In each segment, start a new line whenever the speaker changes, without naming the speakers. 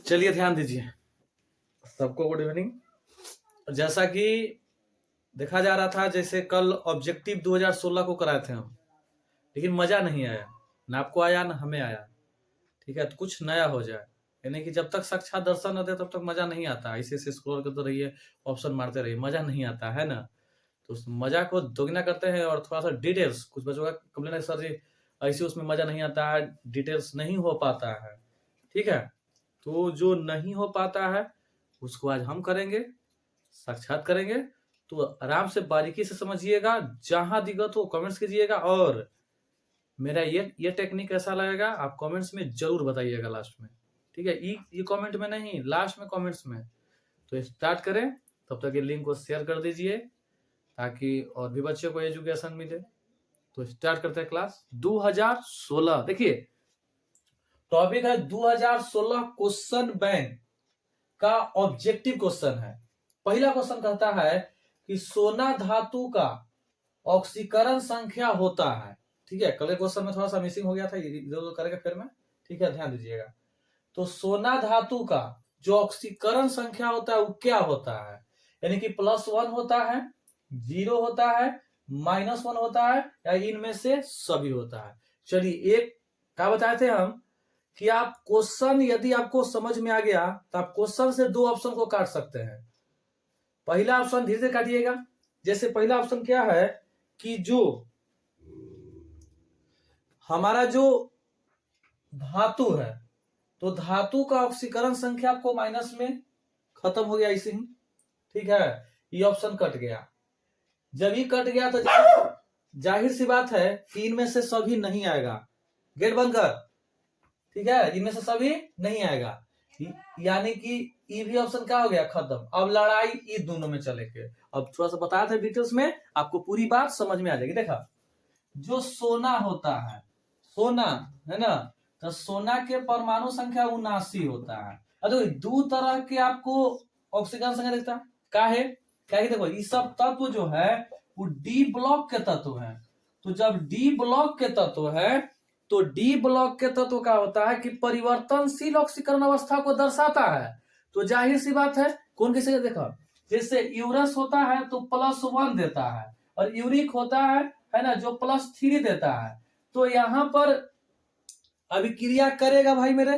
चलिए ध्यान दीजिए सबको, गुड इवनिंग। जैसा कि देखा जा रहा था, जैसे कल ऑब्जेक्टिव 2016 को कराए थे हम, लेकिन मजा नहीं आया, ना आपको आया ना हमें आया। ठीक है, तो कुछ नया हो जाए, यानी कि जब तक साक्षात दर्शन न दे तब तक मजा नहीं आता। ऐसे ऐसे स्क्रॉल करते रहिए, ऑप्शन मारते रहिए, मजा नहीं आता है ना। तो उस मजा को दोगुना करते हैं और थोड़ा सा डिटेल्स, कुछ बच्चों का कंप्लेन है सर जी ऐसे उसमें मजा नहीं आता है, डिटेल्स नहीं हो पाता है। ठीक है, तो जो नहीं हो पाता है उसको आज हम करेंगे, साक्षात करेंगे। तो आराम से बारीकी से समझिएगा, जहां दिक्कत हो कमेंट्स कीजिएगा, और मेरा ये टेक्निक ऐसा लगेगा आप कमेंट्स में जरूर बताइएगा लास्ट में। ठीक है, ये कमेंट में नहीं, लास्ट में कमेंट्स में। तो स्टार्ट करें, तब तक ये लिंक को शेयर कर दीजिए ताकि और भी बच्चों को एजुकेशन मिले। तो स्टार्ट करते हैं क्लास 2016। देखिए टॉपिक है 2016 क्वेश्चन बैंक का ऑब्जेक्टिव क्वेश्चन है। पहला क्वेश्चन कहता है कि सोना धातु का ऑक्सीकरण संख्या होता है। ठीक है, कल क्वेश्चन में थोड़ा सा मिसिंग हो गया था, इधर करेगा फिर में। ठीक है, ध्यान दीजिएगा। तो सोना धातु का जो ऑक्सीकरण संख्या होता है वो क्या होता है, यानी कि +1 होता है, 0 होता है, -1 होता है, या इनमें से सभी होता है। चलिए, एक क्या बताए थे हम कि आप क्वेश्चन यदि आपको समझ में आ गया तो आप क्वेश्चन से दो ऑप्शन को काट सकते हैं। पहला ऑप्शन धीरे से काटिएगा। जैसे पहला ऑप्शन क्या है कि जो हमारा जो धातु है, तो धातु का ऑक्सीकरण संख्या आपको माइनस में खत्म हो गया इसे ही। ठीक है, ये ऑप्शन कट गया। जब ये कट गया तो जाहिर सी बात है कि इनमें से सभी नहीं आएगा। गेट बंद कर। ठीक है, इनमें से सभी नहीं आएगा, यानी कि ये भी ऑप्शन क्या हो गया, खत्म। अब लड़ाई ये दोनों में चलेगी। अब थोड़ा सा बताया था डिटेल्स में, आपको पूरी बात समझ में आ जाएगी। देखा, जो सोना होता है, सोना है ना, तो सोना के परमाणु संख्या 79 होता है। तो दो तरह के आपको ऑक्सीजन संख्या दिखता है। क्या है, क्या देखो, ये सब तत्व जो है वो डी ब्लॉक के तत्व है। तो जब डी ब्लॉक के तत्व है, तो डी ब्लॉक के तत्व का होता है कि परिवर्तनशील ऑक्सीकरण अवस्था को दर्शाता है। तो जाहिर सी बात है, कौन किसी का देखा, जैसे यूरस होता है तो +1 देता है, और यूरिक होता है ना, जो +3 देता है। तो यहां पर अभिक्रिया करेगा भाई मेरे,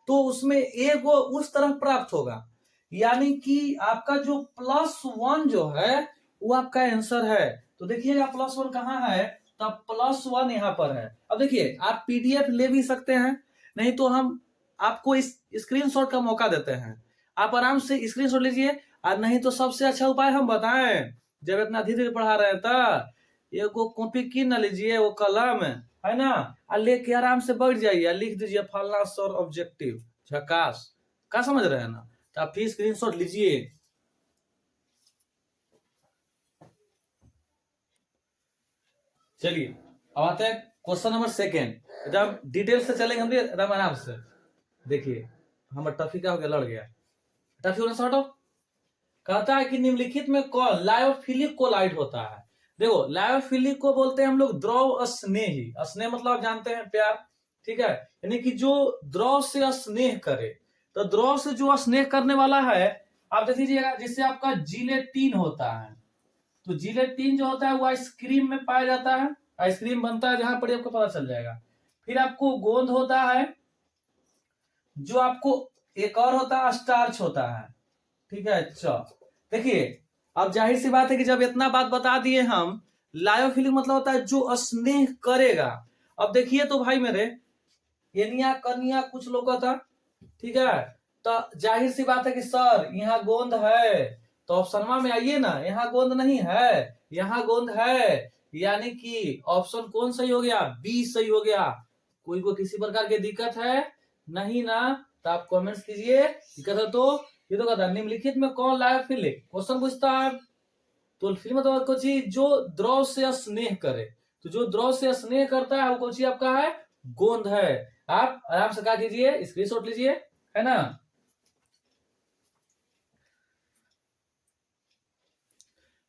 तो उसमें एक वो उस तरफ प्राप्त होगा, यानी कि आपका जो +1 जो है वो आपका आंसर है। तो देखिएगा +1 कहाँ है, तब +1 यहाँ पर है। अब देखिए, आप पीडीएफ ले भी सकते हैं, नहीं तो हम आपको इस स्क्रीनशॉट का मौका देते हैं। आप आराम से स्क्रीनशॉट लीजिए, और नहीं तो सबसे अच्छा उपाय हम बताएं, जब इतना धीरे धीरे पढ़ा रहे था, ये को कॉपी की ना लीजिए, वो कलम है ना, और लेके आराम से बैठ जाइए, लिख दीजिए फलना सर ऑब्जेक्टिव झकास। क्या समझ रहे हैं ना, तो आप फिर स्क्रीनशॉट लीजिए। चलिए, अब आते हैं क्वेश्चन नंबर 2। एकदम डिटेल से चलेंगे हम, एकदम आराम से। देखिए, हमारा टफी क्या हो गया, लड़ गया टफी होने से हटो। कहता है कि निम्नलिखित में कौन लायोफिलिक कोलाइड होता है। देखो, लायोफिलिक को बोलते हैं हम लोग द्रव स्नेही। स्नेह मतलब आप जानते हैं प्यार। ठीक है, यानी कि जो द्रव से स्नेह करे। तो द्रव से जो स्नेह करने वाला है, आप देख लीजिएगा, जिससे आपका जिलेटिन होता है। तो जिलेटिन जो होता है वो आइसक्रीम में पाया जाता है, आइसक्रीम बनता है जहां पर, आपको पता चल जाएगा। फिर आपको गोंद होता है, जो आपको एक और होता है स्टार्च होता है। ठीक है, अच्छा देखिए, अब जाहिर सी बात है कि जब इतना बात बता दिए हम, लायोफिलिक मतलब होता है जो स्नेह करेगा। अब देखिए तो भाई मेरे, एनिया कनिया कुछ लोग का था। ठीक है, तो जाहिर सी बात है कि सर यहाँ गोंद है, तो ऑप्शन में आइए ना, यहाँ गोंद नहीं है, यहाँ गोंद है, यानी कि ऑप्शन कौन सही हो गया, बी सही हो गया। कोई को किसी प्रकार की दिक्कत है नहीं ना, तो आप कमेंट्स कीजिए, दिक्कत है तो। ये तो कहता है निम्नलिखित में कौन लायोफिलिक, क्वेश्चन पूछता है। तो फिर मतलब कोई चीज जो द्रव से स्नेह करे, तो जो द्रव से स्नेह करता है वो कोई चीज आपका है, गोंद है। आप आराम से क्या कीजिए, स्क्रीनशॉट लीजिए, है ना।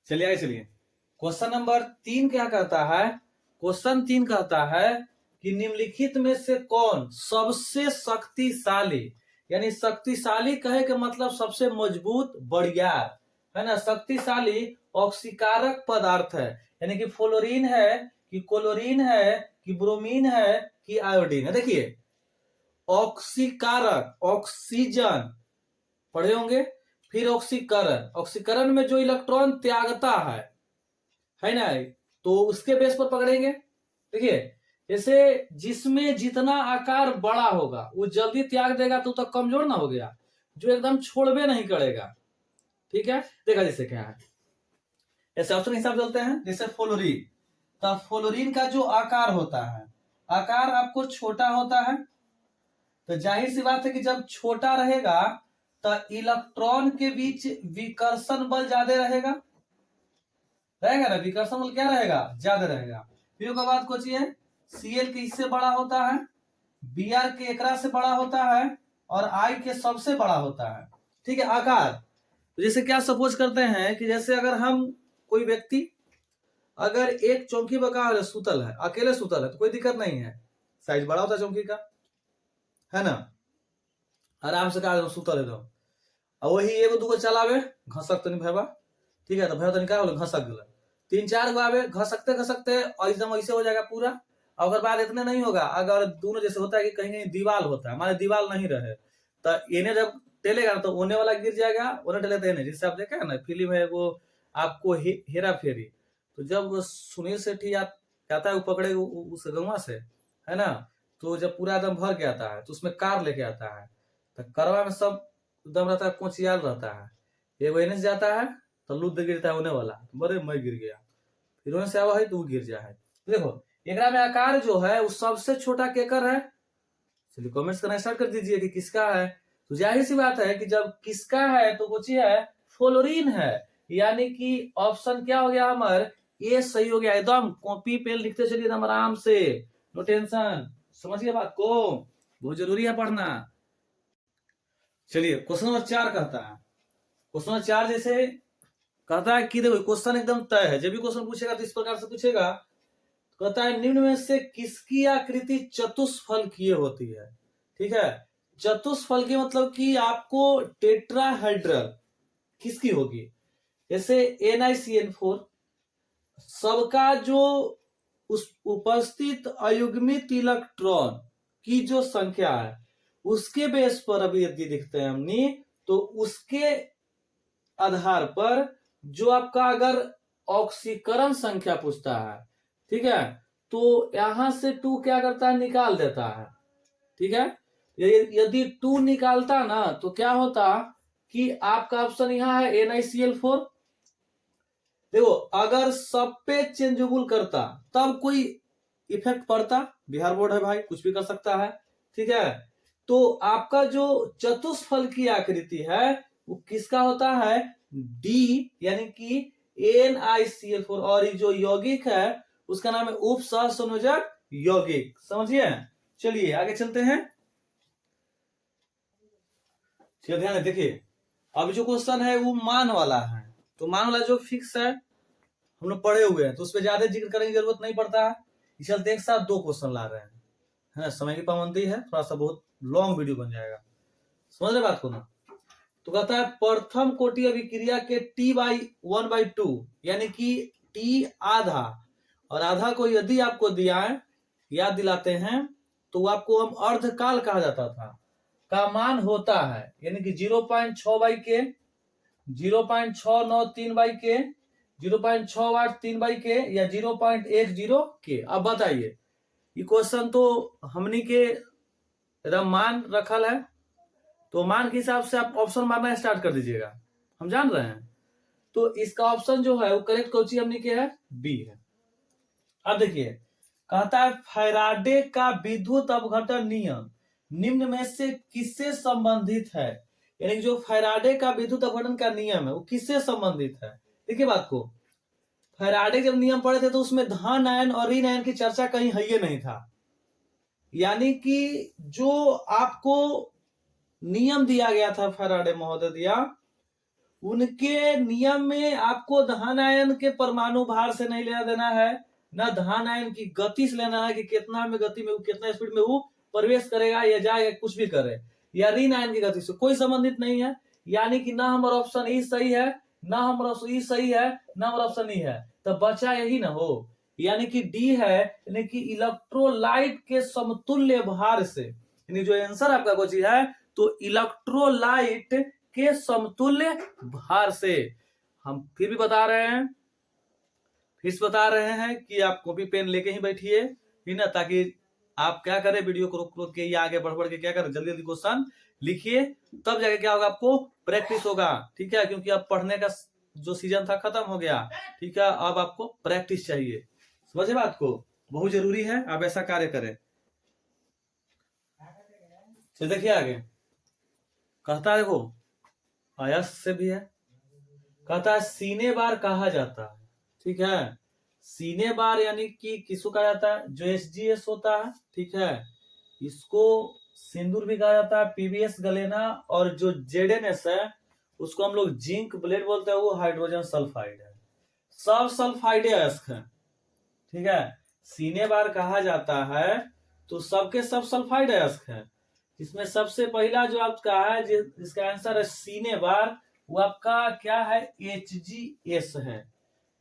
चलिए आगे चलिए, क्वेश्चन नंबर 3 क्या कहता है। क्वेश्चन 3 कहता है कि निम्नलिखित में से कौन सबसे शक्तिशाली, यानी शक्तिशाली कहे के मतलब सबसे मजबूत, बड़ियार, है ना। शक्तिशाली ऑक्सीकारक पदार्थ है, यानी कि फ्लोरीन है कि क्लोरीन है कि ब्रोमीन है कि आयोडीन है। देखिए ऑक्सीकारक, ऑक्सीजन पढ़े होंगे, फिर ऑक्सीकरण, ऑक्सीकरण में जो इलेक्ट्रॉन त्यागता है ना, तो उसके बेस पर पकड़ेंगे। देखिए जैसे जिसमें जितना आकार बड़ा होगा वो जल्दी त्याग देगा तो कमजोर ना हो गया, जो एकदम छोड़बे नहीं करेगा। ठीक है, देखा जैसे क्या है, ऐसे ऑप्शन हिसाब चलते हैं। जैसे फ्लोरीन, तो फ्लोरीन का जो आकार होता है, आकार आपको छोटा होता है, तो जाहिर सी बात है कि जब छोटा रहेगा तो इलेक्ट्रॉन के बीच विकर्षण बल ज्यादा रहेगा ना। विकर्षण बल क्या रहेगा, ज्यादा रहेगा। फिर उसके बाद सोचिए Cl के इससे बड़ा होता है, Br के एकरा से बड़ा होता है, और I के सबसे बड़ा होता है। ठीक है, आकार। तो जैसे क्या सपोज करते हैं कि जैसे अगर हम कोई व्यक्ति अगर एक चौकी बका सुतल है, अकेले सुतल है, तो कोई दिक्कत नहीं है, साइज बड़ा होता है चौकी का, है ना, आराम से कहा सुतल एकदम। और वही एगो दूगो चलावे, घसक तनी भैबा, ठीक है, तो भैया तनी का होले घसक गेल, 3-4 गो आवे, घसकते घसकते और एकदम ऐसे हो जाएगा पूरा। और अगर बाद इतने नहीं होगा, अगर दोनों जैसे होता है कि कहीं कहीं दीवार होता है, माने दीवार नहीं रहे, तो इन्हें जब टेलेगा तो ओने वाला गिर जाएगा, ओने टेले तो इन्हें, जिससे आप देखे ना फिल्म है वो आपको हेरा फेरी, तो जब सुनील शेट्टी आप कहता है वो पकड़े उस गंवा से, है ना, तो जब पूरा एकदम भर के आता है तो उसमें कार लेके आता है, तो करवा में सब एकदम रहता है, कोचियाल रहता है, एगो एने से जाता है तो लुद्ध गिरता है होने वाला, बड़े मैं गिर गया, फिर ओने से आवा है तो वो गिर जाए। देखो एकरा में आकार जो है वो सबसे छोटा केकर है, चलिए कमेंट्स करना स्टार्ट कर दीजिए कि किसका है। तो जाहिर सी बात है कि जब किसका है तो कुछ है, फ्लोरीन है, यानी कि ऑप्शन क्या हो गया हमारे, ये सही हो गया। एकदम कॉपी पेन लिखते चलिए एकदम आराम से, नो टेंशन, समझिए बात को, बहुत जरूरी है पढ़ना। चलिए क्वेश्चन नंबर 4 कहता है, क्वेश्चन नंबर 4 जैसे कहता है कि देखो क्वेश्चन एकदम तय है, जब भी क्वेश्चन पूछेगा तो इस प्रकार से पूछेगा, कहता है निम्न में से किसकी आकृति चतुष्फलकीय होती है। ठीक है, चतुष्फलकीय मतलब कि आपको टेट्राहेड्रल किसकी होगी, जैसे NiCN4 सबका जो उस उपस्थित अयुग्मित इलेक्ट्रॉन की जो संख्या है उसके बेस पर अभी यदि देखते हैं हमने, तो उसके आधार पर जो आपका अगर ऑक्सीकरण संख्या पूछता है, ठीक है, तो यहां से 2 क्या करता है, निकाल देता है। ठीक है, यदि 2 निकालता ना तो क्या होता कि आपका ऑप्शन यहां है NiCl4। देखो अगर सब पे चेंजेबल करता तब कोई इफेक्ट पड़ता, बिहार बोर्ड है भाई, कुछ भी कर सकता है। ठीक है, तो आपका जो चतुष्फल की आकृति है वो किसका होता है, डी, यानी कि NiCl4, और ये जो यौगिक है उसका नाम है उप सहसंयोजक यौगिक, समझिए। चलिए आगे चलते हैं, चलिए ध्यान देखिए, अब जो क्वेश्चन है वो मान वाला है, तो मान वाला जो फिक्स है हम लोग पढ़े हुए हैं तो उस पर ज्यादा जिक्र करने की जरूरत नहीं पड़ता है। इस चलते एक साथ 2 क्वेश्चन ला रहे हैं, है ना, समय की पाबंदी है, थोड़ा सा बहुत लॉन्ग वीडियो बन जाएगा, समझ रहे बात को ना। तो कहता है प्रथम कोटि अभिक्रिया के T/1/2, यानी कि T आधा, और आधा को यदि आपको दिया है, याद दिलाते हैं, तो आपको हम अर्धकाल कहा जाता था, का मान होता है, यानी कि 0.6/K, 0.693/K, 0.683/K या 0.10K। अब बताइए ये क्वेश्चन तो हमनी के एकदम मान रखल है, तो मान के हिसाब से आप ऑप्शन मारना स्टार्ट कर दीजिएगा, हम जान रहे हैं। तो इसका ऑप्शन जो है वो करेक्ट कौन सी हमने किया है, बी है। अब देखिए कहता है फैराडे का विद्युत अपघटन नियम निम्न में से किससे संबंधित है, यानी जो फैराडे का विद्युत अपघटन का नियम है वो किससे संबंधित है। देखिए बात को, फैराडे जब नियम पढ़े थे तो उसमें धन आयन और ऋण आयन की चर्चा कहीं है ही नहीं था, यानी कि जो आपको नियम दिया गया था फैराडे महोदय दिया, उनके नियम में आपको धन आयन के परमाणु भार से नहीं लेना देना है, ना धन आयन की गति से लेना है कि कितना में गति में कितना स्पीड में वो प्रवेश करेगा या जाएगा, कुछ भी करे। या ऋण आयन की गति से कोई संबंधित नहीं है, यानी कि ना हमारा ऑप्शन ई सही है, ना हमारा ऑप्शन ई सही है, ना हमारा ऑप्शन ई है, तो बचा यही ना हो, यानी कि डी है, यानी कि इलेक्ट्रोलाइट के समतुल्य भार से, यानी जो आंसर आपका कोची है तो इलेक्ट्रोलाइट के समतुल्य भार से। हम फिर भी बता रहे हैं, फिर से बता रहे हैं कि आप कॉपी पेन लेके ही बैठिए, ठीक ना, ताकि आप क्या करें, वीडियो को रोक रोक के या आगे बढ़ बढ़ के क्या करें, जल्दी जल्दी क्वेश्चन लिखिए, तब जाके क्या होगा, आपको प्रैक्टिस होगा, ठीक है, क्योंकि अब पढ़ने का जो सीजन था खत्म हो गया, ठीक है, अब आपको प्रैक्टिस चाहिए, समझे बात को, बहुत जरूरी है आप ऐसा कार्य करें। चलिए देखिए आगे, कहता है, देखो आयस से भी है, कहता है सीने बार कहा जाता है, ठीक है, सीने बार यानी कि किसको कहा जाता है, जो एसजीएस होता है, ठीक है, इसको सिंदूर भी कहा जाता है, पीबीएस गलेना, और जो जेडेनएस है उसको हम लोग जिंक ब्लेड बोलते हैं, वो हाइड्रोजन सल्फाइड है, सब सल्फाइड अयस्क है, ठीक है, सीने बार कहा जाता है तो सबके सब सल्फाइड अयस्क है, इसमें सबसे पहला जो आपका है जिसका आंसर है सीने बार, वो आपका क्या है, HgS है,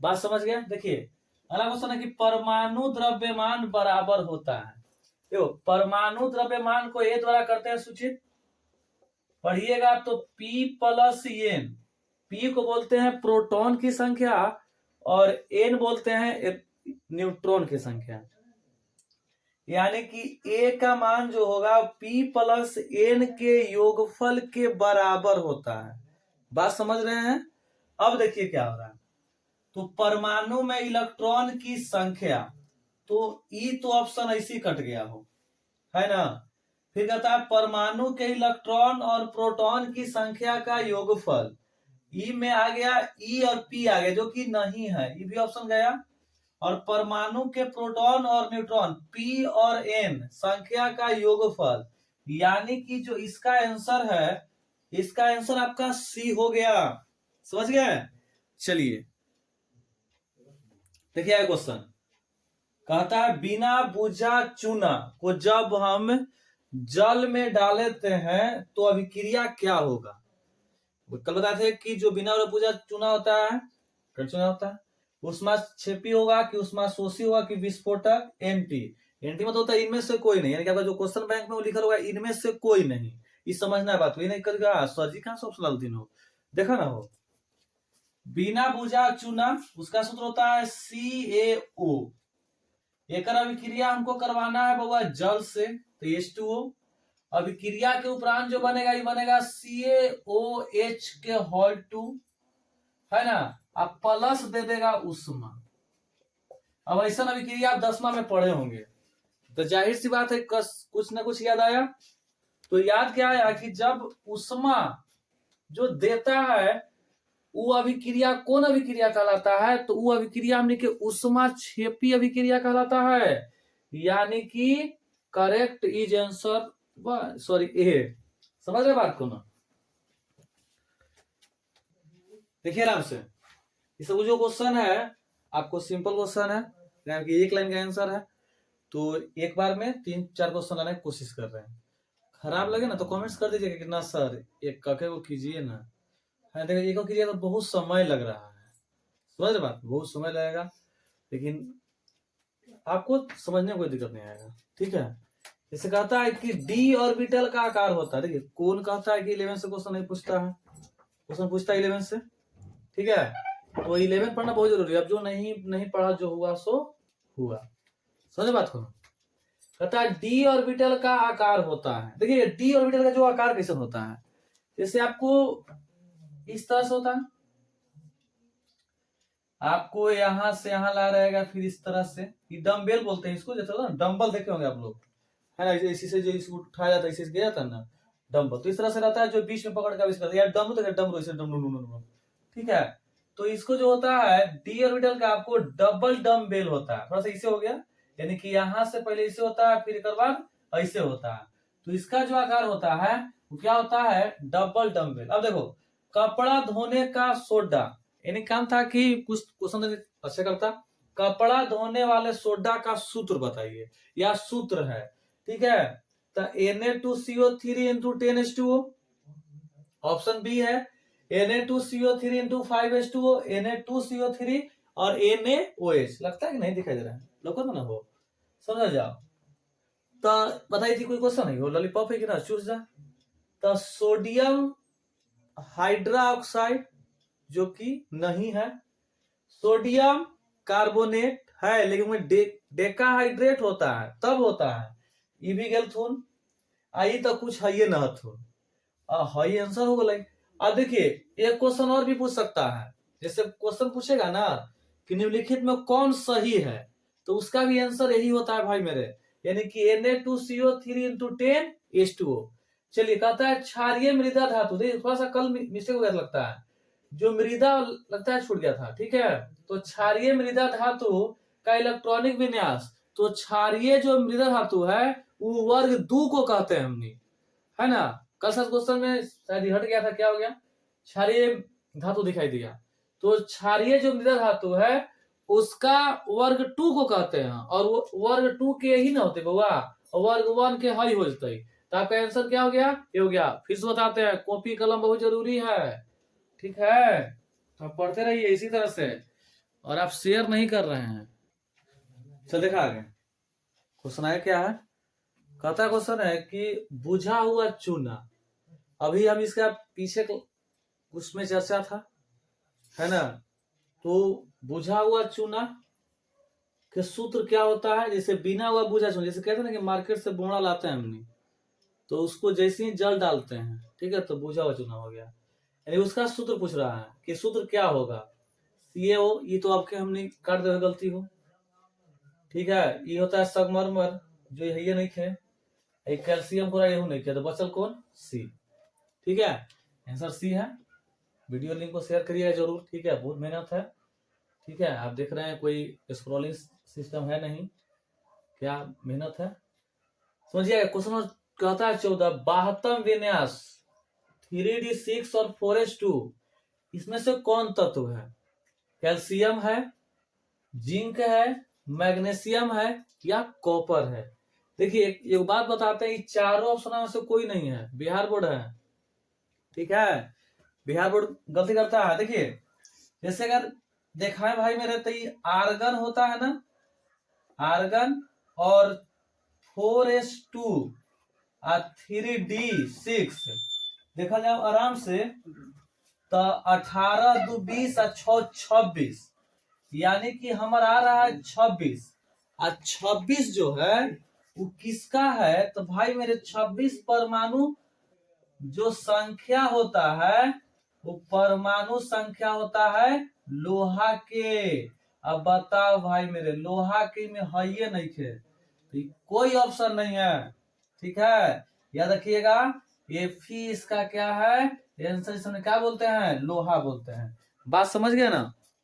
बात समझ गया। देखिए अगला क्वेश्चन है कि परमाणु द्रव्यमान बराबर होता है, देखो परमाणु द्रव्यमान को ए द्वारा करते हैं सूचित, पढ़िएगा तो P प्लस N, P को बोलते हैं प्रोटॉन की संख्या और N बोलते हैं न्यूट्रॉन की संख्या, यानी कि A का मान जो होगा P प्लस N के योगफल के बराबर होता है, बात समझ रहे हैं। अब देखिए क्या हो रहा है, तो परमाणु में इलेक्ट्रॉन की संख्या, तो ई तो ऑप्शन ऐसे ही कट गया हो, है ना, फिर कहता है परमाणु के इलेक्ट्रॉन और प्रोटॉन की संख्या का योगफल, ई में आ गया ई और पी आ गया जो कि नहीं है, ई भी ऑप्शन गया, और परमाणु के प्रोटॉन और न्यूट्रॉन पी और एन संख्या का योगफल, यानी कि जो इसका आंसर है, इसका आंसर आपका सी हो गया, समझ गए। चलिए देखिए क्वेश्चन, कहता है बिना बुझा चूना को जब हम जल में डालते हैं तो अभिक्रिया क्या होगा, कल बताए थे कि जो बिना बुझा चूना होता है, चूना होता है, ऊष्माक्षेपी होगा कि ऊष्माशोषी होगा कि विस्फोटक, एंटी, एंटी मतलब होता है इनमें से कोई नहीं, यानी कि आपका जो क्वेश्चन बैंक में वो लिखा होगा इनमें से कोई नहीं, ये समझना है बात, ये नहीं करेगा सर जी कहां सब सलाल हो, देखा ना हो, बिना बुझा चूना उसका सूत्र होता है CaO, एक अभिक्रिया हमको करवाना है बउआ जल से, तो H2O, अभिक्रिया के उपरांत जो बनेगा ये बनेगा CaOH के होल 2, है ना, अब प्लस दे देगा उष्मा, अब ऐसा अभिक्रिया आप 10वां में पढ़े होंगे, तो जाहिर सी बात है कुछ ना कुछ याद आया, तो याद क्या आया कि जब उष्मा जो देता है वो अभिक्रिया कौन अभिक्रिया कहलाता है, तो वो अभिक्रिया हमने के ऊष्माक्षेपी अभिक्रिया कहलाता है, यानी कि करेक्ट इज आंसर सॉरी ए, समझ रहे बात को ना। देखिए आराम से, इस जो क्वेश्चन है आपको सिंपल क्वेश्चन है, कि एक लाइन का आंसर है, तो एक बार में 3-4 क्वेश्चन लाने की कोशिश कर रहे हैं, खराब लगे ना तो कमेंट्स कर दीजिएगा कि ना सर एक कके को कीजिए ना, है देखिए एक कीजिए तो बहुत समय लग रहा है, समझ रहे बात, बहुत समय लगेगा, लेकिन आपको समझने में कोई दिक्कत नहीं आएगा, ठीक है। जैसे कहता है कि डी ऑर्बिटल का आकार होता है, देखिए कौन कहता है कि 11 से क्वेश्चन नहीं पूछता है, क्वेश्चन पूछता है 11 से, ठीक है, तो 11 पढ़ना बहुत जरूरी है, अब जो नहीं पढ़ा जो हुआ सो हुआ, समझ बात को, कहता है डी ऑर्बिटल का आकार होता है, देखिए डी ऑर्बिटल का जो आकार कैसे होता है, जैसे आपको इस तरह से होता है, आपको यहां से यहां ला रहेगा, फिर इस तरह से, ये डम्बेल बोलते हैं इसको, जैसे ना डम्बल देखे होंगे आप लोग, है ना, इसी से जो इसको उठाया जाता है इसी से गिरा जाता है ना डम्बल, तो इस तरह से रहता है जो बीच में पकड़ का करता है, यार डम्बल तो डम्बल इसे डम्बल, ठीक है, तो इसको जो होता है डी ऑर्बिटल का आपको डबल डम्बेल होता है, थोड़ा सा इसे हो गया, यानी कि यहां से पहले इसे होता है फिर एक बार ऐसे होता है, तो इसका जो आकार होता है वो क्या होता है, डबल डम्बेल। अब देखो कपड़ा धोने का सोडा, यानी काम था कि कुछ क्वेश्चन अच्छे करता, कपड़ा धोने वाले सोडा का सूत्र बताइए, या सूत्र है, ठीक है, तो Na2CO3 into 10H2O। Option B है Na2CO3 इंटू 5H2O, Na2CO3 और NaOH। लगता है कि नहीं दिखाई दे रहा है, लोगों को ना हो, समझ जाओ। तो बताई थी कोई क्वेश्चन नहीं हो, लॉलीपॉप है कि ना, चूस जा। तो सोडियम हाइड्रोक्साइड जो कि नहीं है, सोडियम कार्बोनेट है लेकिन में डेकाहाइड्रेट होता है, तब होता है। ई भी गेल थून, आई तो कुछ है ये ना थून, हई आंसर हो गई। अब देखिए एक क्वेश्चन और भी पूछ सकता है, जैसे क्वेश्चन पूछेगा ना कि निम्नलिखित में कौन सही है, तो उसका भी आंसर यही होता है भाई मेरे, यानी कि Na2CO3 इंटू 10H2O। चलिए कहता है क्षारीय मृदा धातु, देखिए थोड़ा सा कल मिस्टेक हो गया लगता है, जो मृदा लगता है छूट गया था, ठीक है। तो क्षारीय मृदा धातु का इलेक्ट्रॉनिक विन्यास, तो क्षारीय जो मृदा धातु है वो वर्ग 2 को कहते हैं हमने, है ना। कल से क्वेश्चन में शायद हट गया था, क्या हो गया, क्षारीय धातु दिखाई दिया। तो क्षारीय जो मृदा धातु है उसका वर्ग 2 को कहते हैं, और वो वर्ग 2 के ही ना होते बउआ, वर्ग 1 के हई हो जते। तो आपका आंसर क्या हो गया, ये हो गया। फिर से बताते हैं, कॉपी कलम बहुत जरूरी है, ठीक है, तो आप पढ़ते रहिए इसी तरह से, और आप शेयर नहीं कर रहे हैं। चल देखा आगे क्वेश्चन आया क्या है, कहता क्वेश्चन है कि बुझा हुआ चूना, अभी हम इसका पीछे उसमें चर्चा था, है ना। तो बुझा हुआ चूना के सूत्र क्या होता है, जैसे बिना हुआ बुझा चूना, जैसे कहते हैं ना कि मार्केट से बोड़ा लाते हैं हमने, तो उसको जैसे ही जल डालते हैं, ठीक है, तो बुझा हुआ चूना हो गया। यानी उसका सूत्र पूछ रहा है कि सूत्र क्या होगा, CaO, ये तो आपके हमने काट दे गलती हो, ठीक है। ये होता है संगमरमर, जो ये नहीं थे, कैल्शियम क्लोराइड यू नहीं किया, तो बचल कौन, सी, ठीक है, आंसर सी है। वीडियो लिंक को शेयर करिएगा जरूर, ठीक है, बहुत मेहनत है, ठीक है। आप देख रहे हैं कोई स्क्रॉलिंग सिस्टम है नहीं, क्या मेहनत है, समझिए। क्वेश्चन कहता है 14, 72 विन्यास 3D6 और 4H2, इसमें से कौन तत्व है, कैल्शियम है, जिंक है, मैग्नीशियम है, या कॉपर है। देखिए एक बात बताते हैं, चारों ऑप्शन में से कोई नहीं है, बिहार बोर्ड है, ठीक है, बिहार बोर्ड गलती करता है। देखिए जैसे अगर देखा है भाई मेरे, तो ये आर्गन होता है ना, आर्गन, और 4H2 और 3D6 देखा जाए आराम से, तो 18 2 20 और 6 26, यानी कि हमारा आ रहा है 26, और 26 जो है वो किसका है, तो भाई मेरे 26 परमाणु जो संख्या होता है वो परमाणु संख्या होता है लोहा के। अब बताओ भाई मेरे, लोहा के में है ये नहीं थे, तो कोई ऑप्शन नहीं है, ठीक है, याद रखिएगा। ये फी इसका क्या है, आंसर इसमें क्या बोलते हैं, लोहा बोलते हैं। बात समझ गए ना,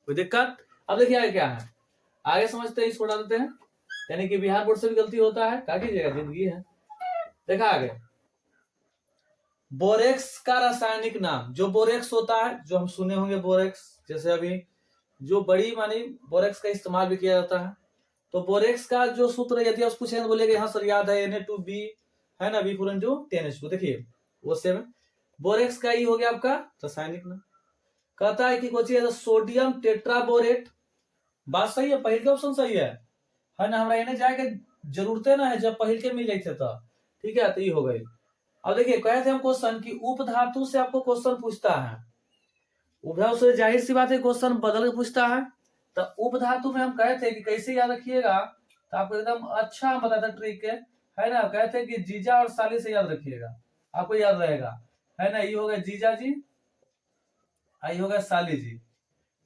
कोई दिक्कत। अब देखिए आगे क्या है, आगे समझते हैं, इसको डालते हैं, यानी कि बिहार बोर्ड से भी गलती होता है, क्या कीजिएगा, जिंदगी है। देखा आगे, बोरेक्स का रासायनिक नाम, जो बोरेक्स होता है, जो हम सुने होंगे बोरेक्स, जैसे अभी जो बड़ी मानी बोरेक्स का इस्तेमाल भी किया जाता है। तो बोरेक्स का जो सूत्र है, यदि आप पूछे तो बोलेंगे हाँ सर याद है, Na2B है ना, B4 देखिए वो सेम। बोरेक्स का ही हो गया आपका रासायनिक नाम। कहता है कि कोई चीज सोडियम टेट्राबोरेट, बात सही है, पहले का ऑप्शन सही है ना, हमारा इन्हें जाके जरूरत ना है, जब पहले के मिल जाते था, ठीक है, तो ये हो गई। अब देखिए कहे थे हम क्वेश्चन की उपधातु से आपको क्वेश्चन पूछता है, उपधातु से जाहिर सी बात है क्वेश्चन बदल के पूछता है। तो उपधातु में हम कहे थे कि कैसे याद रखिएगा, तो आपको एकदम अच्छा हम बताते ट्रिक है ना, कहते हैं कि जीजा और साली से याद रखिएगा, आपको याद रहेगा, है ना। ये हो गया जीजा जी, आई हो गया साली जी।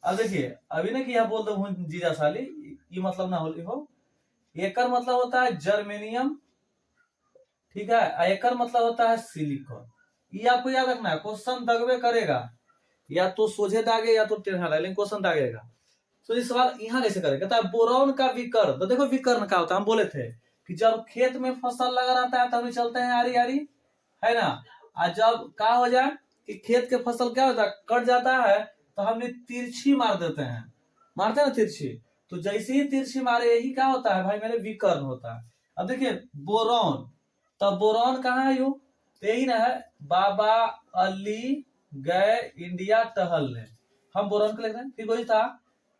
अब देखिए अभी ना कि यहाँ बोल दो जीजा साली, ये मतलब ना हो, एकर मतलब होता है जर्मेनियम, ठीक है, एकर मतलब होता है सिलिकॉन। ये आपको याद रखना है, क्वेश्चन दगवे करेगा, या तो सोझे दागे या तो टेढ़ा दागे, लेकिन क्वेश्चन दागेगा। तो इस सवाल यहाँ कैसे करेगा, कहता है बोरॉन का विकर्ण, तो देखो विकर्ण क्या होता है, हम बोले थे कि जब खेत में फसल लगा रहता है तभी चलते हैं आरी आरी, है ना। और जब क्या हो जाए कि खेत के फसल क्या होता है, कट जाता है, तो हमने तिरछी मार देते हैं, मारते हैं ना तिरछी, तो जैसे ही तिरछी मारे यही क्या होता है भाई मेरे, विकर्ण होता है। अब देखिए बोरॉन, तब बोरॉन कहाँ है? यू यही ना है, बाबा अली गए इंडिया टहलने, हम बोरॉन को लिख रहे हैं। फिर वही था,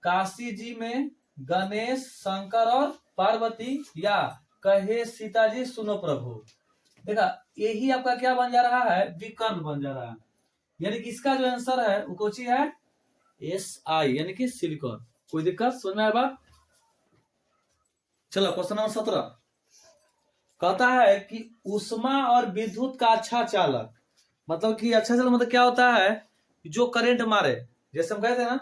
काशी जी में गणेश शंकर और पार्वती, या कहे सीता जी सुनो प्रभु। देखा, यही आपका क्या बन जा रहा है? विकर्ण बन जा रहा है। यानी कि इसका जो आंसर है वो कोची है? SI, यानी कि सिलिकॉन। कोई दिक्कत समझ में आया बात? चलो क्वेश्चन नंबर 17 कहता है कि उष्मा और विद्युत का अच्छा चालक, मतलब कि अच्छा चालक मतलब क्या होता है? जो करंट मारे। जैसे हम कहते हैं ना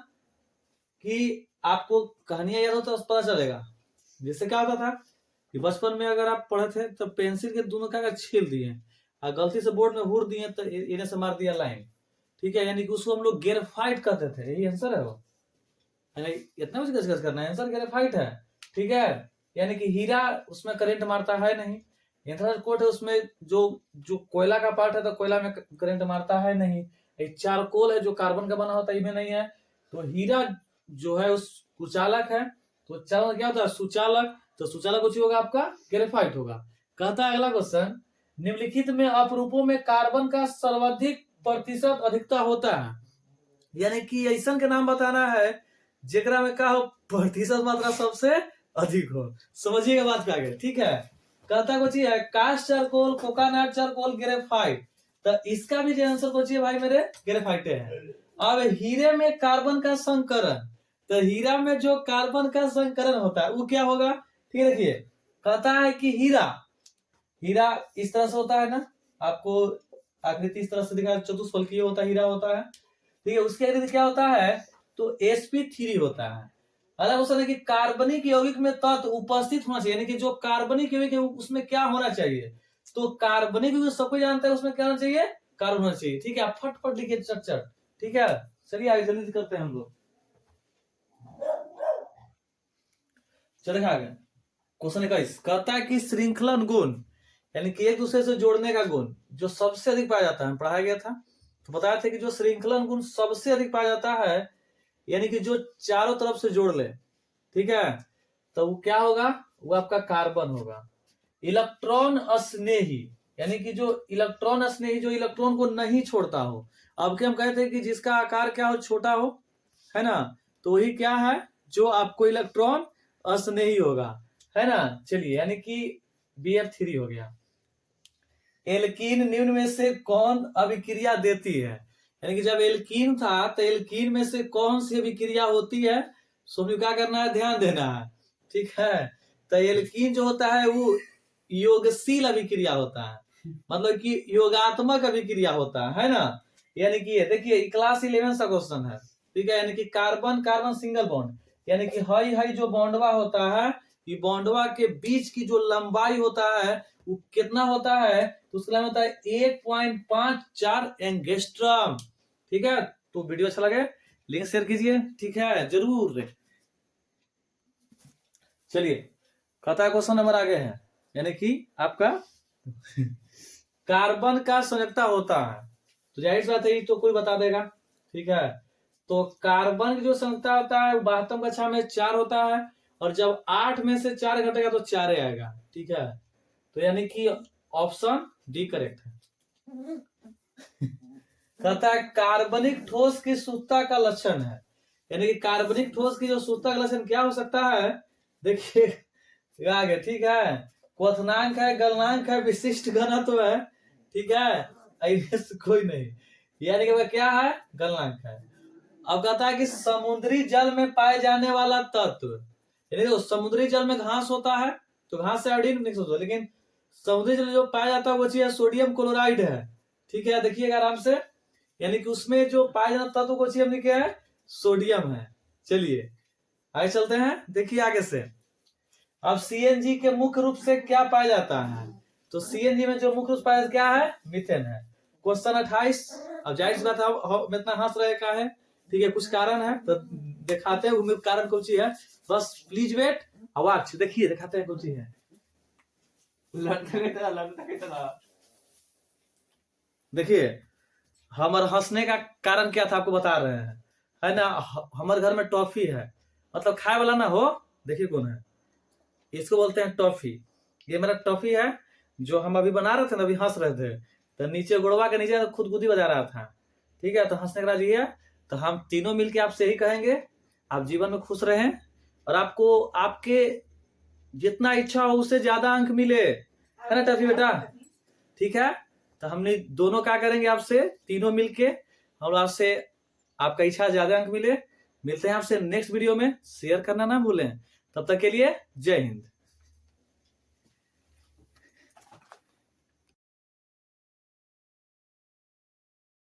कि आपको कहानियां याद हो तो पता चलेगा। जैसे क्या होता था कि बचपन में अगर आप पढ़े थे तो पेंसिल के दोनों का छील दिए और गलती से बोर्ड में हुर दिए तो इन्हें से मार दिया लाइन, ठीक है, यानी कि उसको हम लोग ग्रेफाइट कहते थे। यही आंसर है वो, इतना कुछ गजगज करना है, आंसर ग्रेफाइट है, ठीक है। यानी कि हीरा उसमें करंट मारता है नहीं, इंफ्रारेड कोट है उसमें जो जो कोयला का पार्ट है तो कोयला में करंट मारता है नहीं। एक चारकोल है जो कार्बन का बना होता है, इसमें नहीं है। तो हीरा जो है उस कुचालक है, तो चालक क्या होता है? सुचालक। तो सुचालक कुछ होगा आपका? ग्रेफाइट होगा। कहता है अगला क्वेश्चन, निम्नलिखित में अपरूपों में कार्बन का सर्वाधिक प्रतिशत अधिकता होता है, यानी कि ऐसा के नाम बताना है जेकरा में का हो प्रतिशत मात्रा सबसे अधिक हो। समझिएगा बात का आगे, ठीक है। कहता कुछ है, cast charcoal, coconut charcoal, graphite. तो इसका भी जो आंसर कुछ है भाई मेरे, ग्रेफाइट है। अब हीरे में कार्बन का संकरण, तो हीरा में जो कार्बन का संकरण होता है वो क्या होगा? ठीक है, देखिए कहता है कि हीरा इस तरह से होता है ना, आपको आकृति इस तरह से दिखा, चतुष्फलकीय होता है, हीरा होता है, ठीक है। उसके आकृति क्या होता है? तो sp3 होता है। अगर क्वेश्चन है कि कार्बनिक यौगिक में तत्व उपस्थित होना चाहिए, यानी कि जो कार्बनिक यौगिक है उसमें क्या होना चाहिए? तो कार्बनिक यौगिक सबको जानते हैं, उसमें क्या होना चाहिए? कार्बन होना चाहिए, ठीक है। आप फटफट लिखिए चट चट, ठीक है। चलिए आगे जल्दी करते हैं हम लोग। चलिए आगे क्वेश्चन 21 कहता है कि श्रृंखलन गुण, यानी कि एक दूसरे से जोड़ने का गुण जो सबसे अधिक पाया जाता है, पढ़ाया गया था तो बताया था कि जो श्रृंखलन गुण सबसे अधिक पाया जाता है, यानी कि जो चारों तरफ से जोड़ ले, ठीक है, तो वो क्या होगा? वो आपका कार्बन होगा। इलेक्ट्रॉन स्नेही, यानी कि जो इलेक्ट्रॉन स्नेही, जो इलेक्ट्रॉन को नहीं छोड़ता हो। अब क्या हम कहते हैं कि जिसका आकार क्या हो? छोटा हो, है ना, तो वही क्या है? जो आपको इलेक्ट्रॉन स्नेही होगा, है ना। चलिए, यानी कि BF3 हो गया। एल्कीन निम्न में से कौन अभिक्रिया देती है? यानी कि जब एल्कीन था तो एल्कीन में से कौन सी अभिक्रिया होती है? सो क्या करना है? ध्यान देना है, ठीक है। तो एल्कीन जो होता है वो योगशील अभिक्रिया होता है, मतलब कि योगात्मक अभिक्रिया होता है ना। यानी कि देखिए क्लास 11 का क्वेश्चन है, ठीक है। यानी कि कार्बन कार्बन सिंगल बॉन्ड, यानी कि हाई हाई जो बॉन्डवा होता है, ये बॉन्डवा के बीच की जो लंबाई होता है वो कितना होता है? तो उसका होता है 1.54 एंगस्ट्रॉम, ठीक है। तो वीडियो अच्छा लगे लिंक शेयर कीजिए, ठीक है, जरूर। चलिए कहता है क्वेश्चन नंबर आगे है, यानी कि आपका कार्बन का संयुक्ता होता है, तो जाहिर सी बात है तो कोई बता देगा, ठीक है। तो कार्बन की जो संयुक्ता होता है 72 कक्षा में 4 होता है, और जब 8 में से 4 घटेगा तो 4 आएगा, ठीक है। तो यानी कि ऑप्शन डी करेक्ट है। कहता है कार्बनिक ठोस की शुद्धता का लक्षण है, यानी कि कार्बनिक ठोस की जो शुद्धता का लक्षण क्या हो सकता है? देखिए आगे, ठीक है। क्वथनांक है, गलनांक है, विशिष्ट घनत्व है, ठीक है, कोई नहीं, यानी कि क्या है? गलनांक है। अब कहता है कि समुद्री जल में पाए जाने वाला तत्व, यानी तो समुद्री जल में घास होता है तो घास से आयोडीन मिक्स होता है, लेकिन समुद्री जल जो पाया जाता है वो चीज सोडियम क्लोराइड है, ठीक है। देखिएगा आराम से, यानी कि उसमें जो पाया जाना तत्व को चीज हमने क्या है? सोडियम है। चलिए आगे चलते हैं, देखिए आगे से। अब CNG के मुख्य रूप से क्या पाया जाता है? तो CNG में जो मुख्य रूप पाया क्या है? मीथेन है। क्वेश्चन 28, अब जाहिर सी बात है इतना हंस रहे का है, ठीक है, कुछ कारण है तो दिखाते हैं कारण कौन सी है, बस प्लीज वेट। आवाज देखिए, दिखाते हैं कौन सी है। देखिए हमारे हंसने का कारण क्या था आपको बता रहे हैं, है ना। हमारे घर में टॉफी है, मतलब खाए वाला ना हो, देखिए कौन है, इसको बोलते हैं टॉफी। ये मेरा टॉफी है, जो हम अभी बना रहे थे ना, अभी हंस रहे थे, तो नीचे गुड़वा के नीचे खुदकुदी बजा रहा था। ठीक है, तो हंसने का राज ये है। तो हम तीनों मिलके आपसे यही कहेंगे, आप जीवन में खुश रहें और आपको आपके जितना इच्छा हो उससे ज्यादा अंक मिले, है ना टफी बेटा? ठीक है, तो हमने दोनों क्या करेंगे आपसे, तीनों मिलके हम आपसे आपका इच्छा ज्यादा अंक मिले। मिलते हैं आपसे नेक्स्ट वीडियो में, शेयर करना ना भूलें। तब तक के लिए जय हिंद।